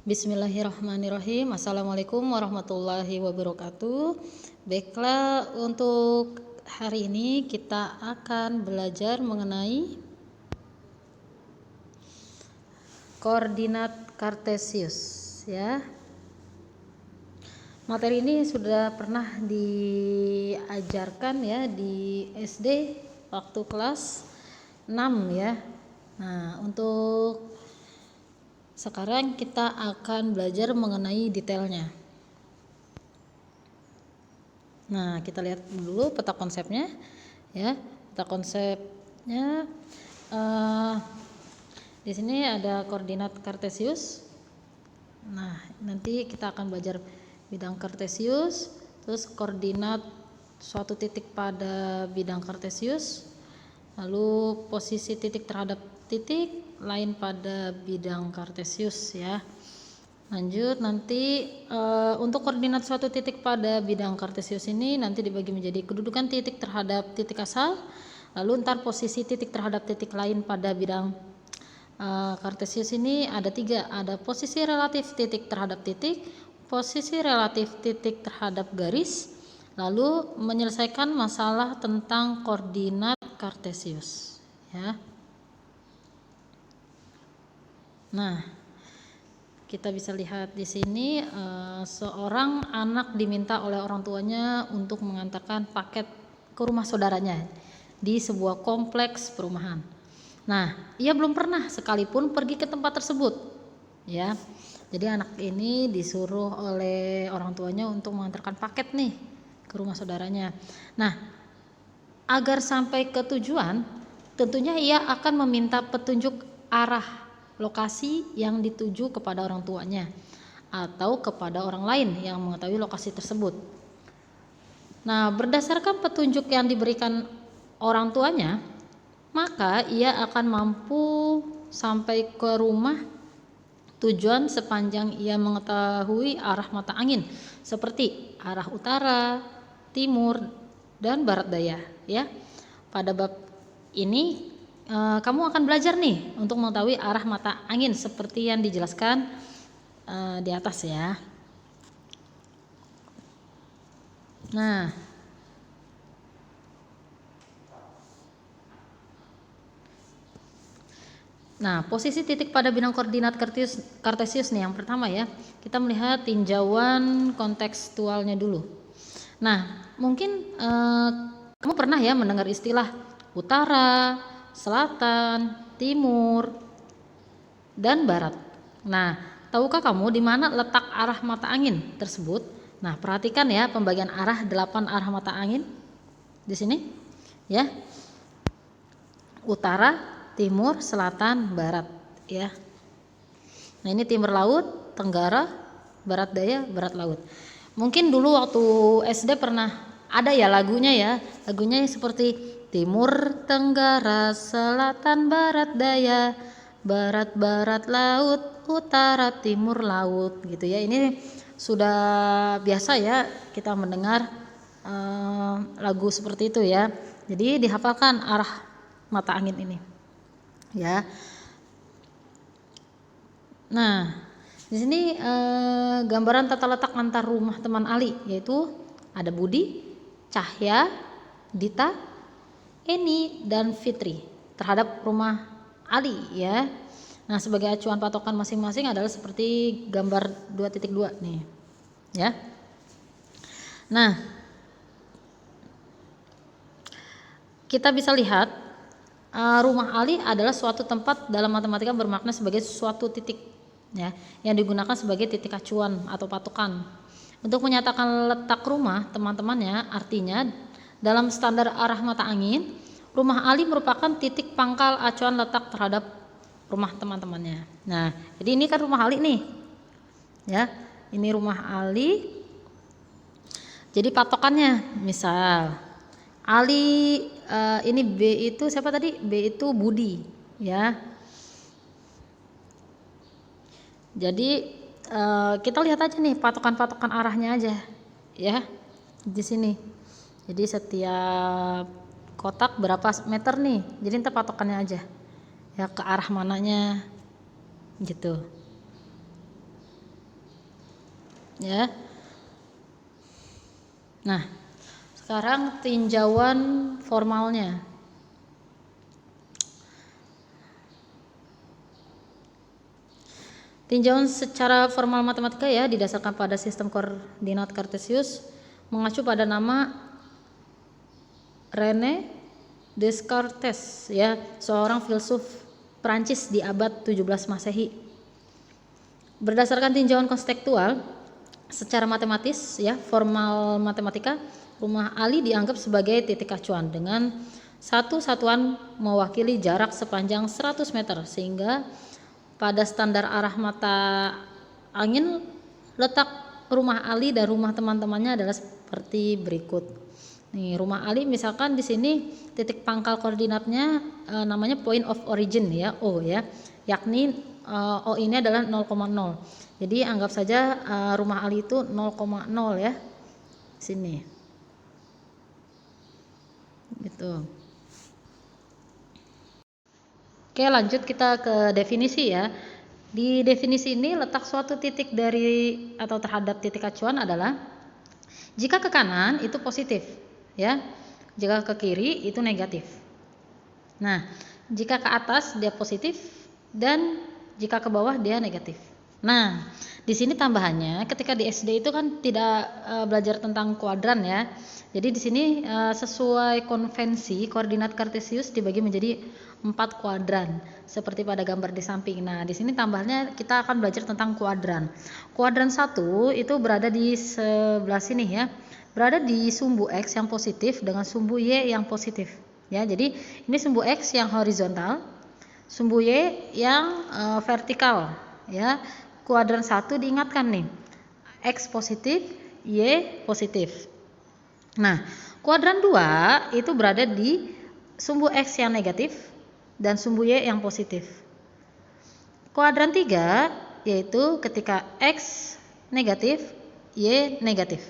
Bismillahirrahmanirrahim. Assalamualaikum warahmatullahi wabarakatuh. Baiklah, untuk hari ini kita akan belajar mengenai koordinat Kartesius ya. Materi ini sudah pernah diajarkan ya di SD waktu kelas 6 ya. Nah, untuk sekarang kita akan belajar mengenai detailnya. Nah, kita lihat dulu peta konsepnya ya. Peta konsepnya di sini ada koordinat Kartesius. Nah, nanti kita akan belajar bidang Kartesius, terus koordinat suatu titik pada bidang Kartesius, lalu posisi titik terhadap titik lain pada bidang Kartesius ya. Lanjut, nanti untuk koordinat suatu titik pada bidang Kartesius ini nanti dibagi menjadi kedudukan titik terhadap titik asal, lalu ntar posisi titik terhadap titik lain pada bidang Kartesius ini ada 3, ada posisi relatif titik terhadap titik, posisi relatif titik terhadap garis, lalu menyelesaikan masalah tentang koordinat Kartesius ya. Nah, kita bisa lihat di sini seorang anak diminta oleh orang tuanya untuk mengantarkan paket ke rumah saudaranya di sebuah kompleks perumahan. Nah, ia belum pernah sekalipun pergi ke tempat tersebut ya. Jadi anak ini disuruh oleh orang tuanya untuk mengantarkan paket nih ke rumah saudaranya. Nah, agar sampai ke tujuan, tentunya ia akan meminta petunjuk arah lokasi yang dituju kepada orang tuanya atau kepada orang lain yang mengetahui lokasi tersebut. Nah, berdasarkan petunjuk yang diberikan orang tuanya, maka ia akan mampu sampai ke rumah tujuan sepanjang ia mengetahui arah mata angin seperti arah utara, timur, dan barat daya ya. Pada bab ini kamu akan belajar nih untuk mengetahui arah mata angin seperti yang dijelaskan di atas ya. Nah, posisi titik pada bidang koordinat Kartesius nih yang pertama ya. Kita melihat tinjauan kontekstualnya dulu. Nah, mungkin kamu pernah ya mendengar istilah utara, selatan, timur, dan barat. Nah, tahukah kamu di mana letak arah mata angin tersebut? Nah, perhatikan ya pembagian arah 8 arah mata angin di sini ya. Utara, timur, selatan, barat ya. Nah, ini timur laut, tenggara, barat daya, barat laut. Mungkin dulu waktu SD pernah ada ya lagunya ya. Lagunya seperti timur, tenggara, selatan, barat daya, barat barat laut, utara timur laut gitu ya. Ini sudah biasa ya kita mendengar lagu seperti itu ya. Jadi dihafalkan arah mata angin ini ya. Nah, di sini gambaran tata letak antar rumah teman Ali, yaitu ada Budi, Cahya, Dita, Eni, dan Fitri terhadap rumah Ali ya. Nah, sebagai acuan patokan masing-masing adalah seperti gambar 2.2 nih ya. Nah, kita bisa lihat rumah Ali adalah suatu tempat dalam matematika bermakna sebagai suatu titik ya, yang digunakan sebagai titik acuan atau patokan. Untuk menyatakan letak rumah teman-temannya, artinya dalam standar arah mata angin, rumah Ali merupakan titik pangkal acuan letak terhadap rumah teman-temannya. Nah, jadi ini kan rumah Ali nih ya, ini rumah Ali. Jadi patokannya misal Ali ini B itu siapa tadi? B itu Budi ya. Jadi kita lihat aja nih patokan-patokan arahnya aja ya di sini. Jadi setiap kotak berapa meter nih? Jadi ntar patokannya aja ya ke arah mananya gitu. ya. Nah, sekarang tinjauan formalnya. Tinjauan secara formal matematika ya didasarkan pada sistem koordinat Cartesius mengacu pada nama René Descartes ya, seorang filsuf Prancis di abad 17 Masehi. Berdasarkan tinjauan konseptual secara matematis ya, formal matematika, rumah Ali dianggap sebagai titik acuan dengan satu satuan mewakili jarak sepanjang 100 meter sehingga pada standar arah mata angin, letak rumah Ali dan rumah teman-temannya adalah seperti berikut. Nih, rumah Ali misalkan di sini titik pangkal koordinatnya namanya point of origin ya, O ya. Yakni O ini adalah 0,0. Jadi anggap saja rumah Ali itu 0,0 ya. Sini. Gitu. Oke, lanjut kita ke definisi ya. Di definisi ini letak suatu titik dari atau terhadap titik acuan adalah jika ke kanan itu positif ya. Jika ke kiri itu negatif. Nah, jika ke atas dia positif dan jika ke bawah dia negatif. Nah, di sini tambahannya ketika di SD itu kan tidak belajar tentang kuadran ya. Jadi di sini sesuai konvensi koordinat Cartesius dibagi menjadi 4 kuadran seperti pada gambar di samping. Nah, di sini tambahnya kita akan belajar tentang kuadran. Kuadran 1 itu berada di sebelah sini ya. Berada di sumbu X yang positif dengan sumbu Y yang positif. Ya, jadi ini sumbu X yang horizontal, sumbu Y yang vertikal ya. Kuadran 1 diingatkan nih. X positif, Y positif. Nah, kuadran 2 itu berada di sumbu X yang negatif dan sumbu Y yang positif. Kuadran 3 yaitu ketika X negatif, Y negatif.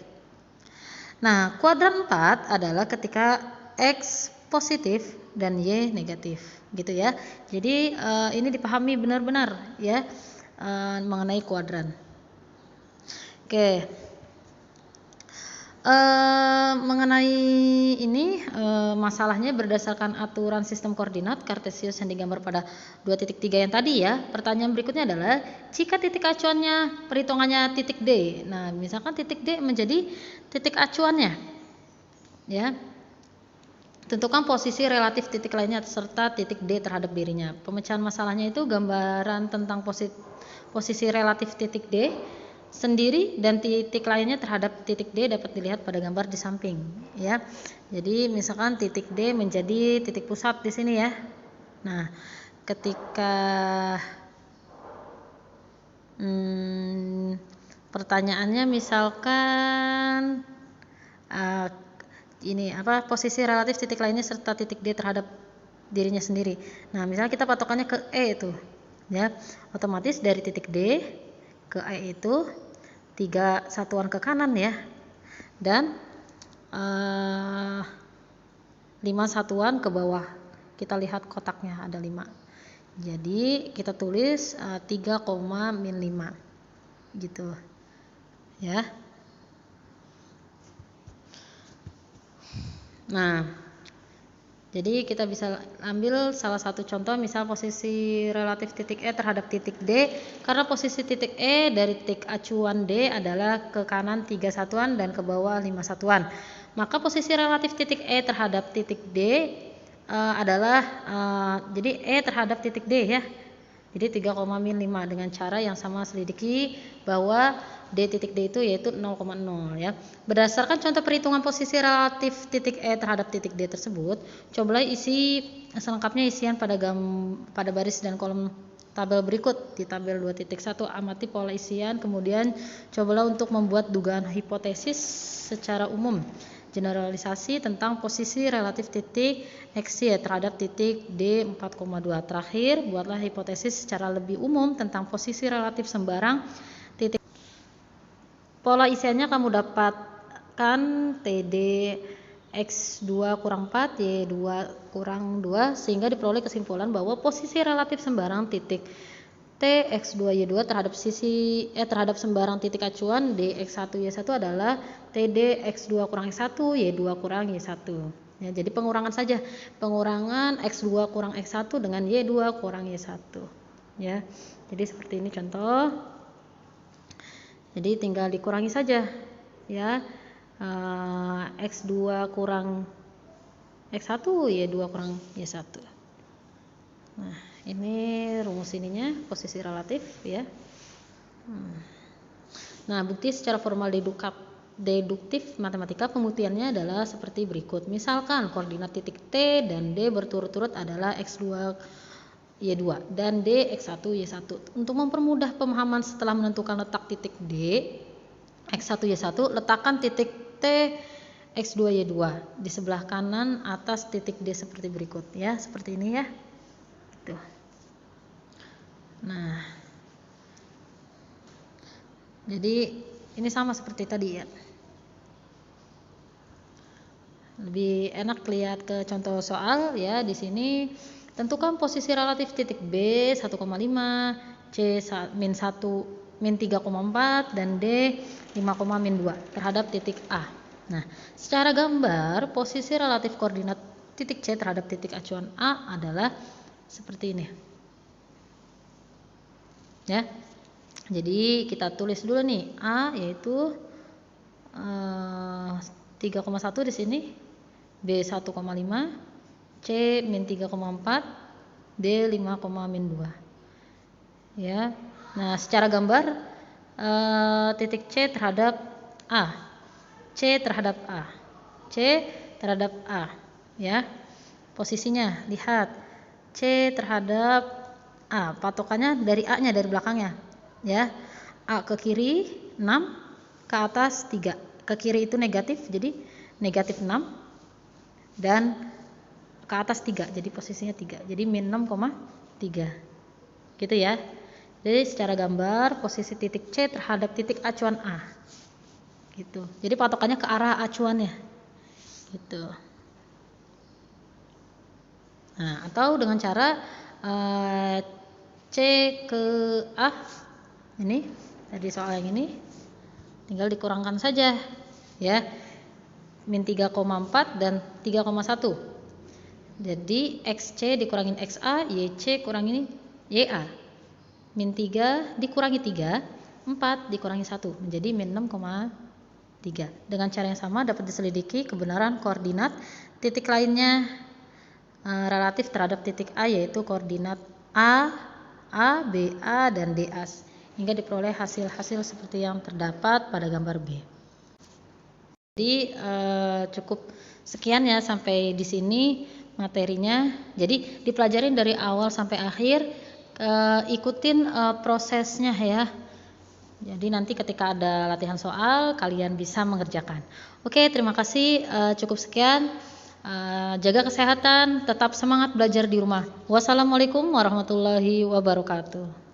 Nah, kuadran 4 adalah ketika X positif dan Y negatif, gitu ya. Jadi ini dipahami benar-benar ya mengenai kuadran. Oke. Mengenai ini masalahnya berdasarkan aturan sistem koordinat Cartesius yang digambar pada 2.3 yang tadi ya. Pertanyaan berikutnya adalah jika titik acuannya perhitungannya titik D. Nah, misalkan titik D menjadi titik acuannya ya. Tentukan posisi relatif titik lainnya serta titik D terhadap dirinya. Pemecahan masalahnya itu gambaran tentang posisi relatif titik D sendiri dan titik lainnya terhadap titik D dapat dilihat pada gambar di samping ya. Jadi misalkan titik D menjadi titik pusat di sini ya. Nah, ketika pertanyaannya misalkan ini apa posisi relatif titik lainnya serta titik D terhadap dirinya sendiri. Nah, misalnya kita patokannya ke E itu ya. Otomatis dari titik D ke E itu 3 satuan ke kanan ya, dan 5 satuan ke bawah. Kita lihat kotaknya ada 5. Jadi kita tulis 3,-5 gitu ya. Nah, jadi kita bisa ambil salah satu contoh misal posisi relatif titik E terhadap titik D. Karena posisi titik E dari titik acuan D adalah ke kanan 3 satuan dan ke bawah 5 satuan. Maka posisi relatif titik E terhadap titik D adalah jadi E terhadap titik D ya. Jadi 3,-5 dengan cara yang sama selidiki bahwa D titik D itu yaitu 0,0 ya. Berdasarkan contoh perhitungan posisi relatif titik E terhadap titik D tersebut, cobalah isi selengkapnya isian pada baris dan kolom tabel berikut. Di tabel 2.1 amati pola isian, kemudian cobalah untuk membuat dugaan hipotesis secara umum. Generalisasi tentang posisi relatif titik XY terhadap titik D 4,2. Terakhir, buatlah hipotesis secara lebih umum tentang posisi relatif sembarang titik. Pola isiannya kamu dapatkan TD X2 kurang 4, Y2 kurang 2 sehingga diperoleh kesimpulan bahwa posisi relatif sembarang titik T X2 Y2 terhadap sembarang titik acuan D X1 Y1 adalah TD X2 kurang X1 Y2 kurang Y1. Ya, jadi pengurangan saja. Pengurangan X2 kurang X1 dengan Y2 kurang Y1. Ya. Jadi seperti ini contoh. Jadi tinggal dikurangi saja. Ya. X2 kurang X1 Y2 kurang Y1. Nah, ini rumus ininya, posisi relatif ya. Nah, bukti secara formal deduktif matematika pembuktiannya adalah seperti berikut. Misalkan koordinat titik T dan D berturut-turut adalah X2 Y2 dan D X1 Y1. Untuk mempermudah pemahaman setelah menentukan letak titik D X1 Y1, letakkan titik T X2 Y2 di sebelah kanan atas titik D seperti berikut ya, seperti ini ya. Tuh. Nah, jadi ini sama seperti tadi ya. Lebih enak lihat ke contoh soal ya. Di sini tentukan posisi relatif titik B 1,5, C min 3,4 dan D 5,-2 terhadap titik A. Nah, secara gambar posisi relatif koordinat titik C terhadap titik acuan A adalah seperti ini. Ya. Jadi kita tulis dulu nih, A yaitu 3,1 di sini, B 1,5, C min 3,4, D 5,-2. Ya. Nah, secara gambar titik C terhadap A. C terhadap A. C terhadap A, ya. Posisinya lihat C terhadap A, patokannya dari A-nya, dari belakangnya ya. A ke kiri 6, ke atas 3. Ke kiri itu negatif, jadi negatif 6 dan ke atas 3, jadi posisinya 3, jadi min 6,3 gitu ya. Jadi secara gambar posisi titik C terhadap titik acuan A gitu. Jadi patokannya ke arah acuannya gitu. Nah, atau dengan cara C ke A ini dari soal yang ini tinggal dikurangkan saja ya, min 3,4 dan 3,1. Jadi XC dikurangin XA, YC kurangin YA, min 3 dikurangi 3, 4 dikurangi 1 menjadi min 6,3. Dengan cara yang sama dapat diselidiki kebenaran koordinat titik lainnya relatif terhadap titik A, yaitu koordinat A, BA, dan DA, hingga diperoleh hasil-hasil seperti yang terdapat pada gambar B. Jadi cukup sekian ya sampai di sini materinya. Jadi dipelajarin dari awal sampai akhir, ikutin prosesnya ya. Jadi nanti ketika ada latihan soal kalian bisa mengerjakan. Oke, terima kasih. Cukup sekian. Jaga kesehatan, tetap semangat belajar di rumah. Wassalamualaikum warahmatullahi wabarakatuh.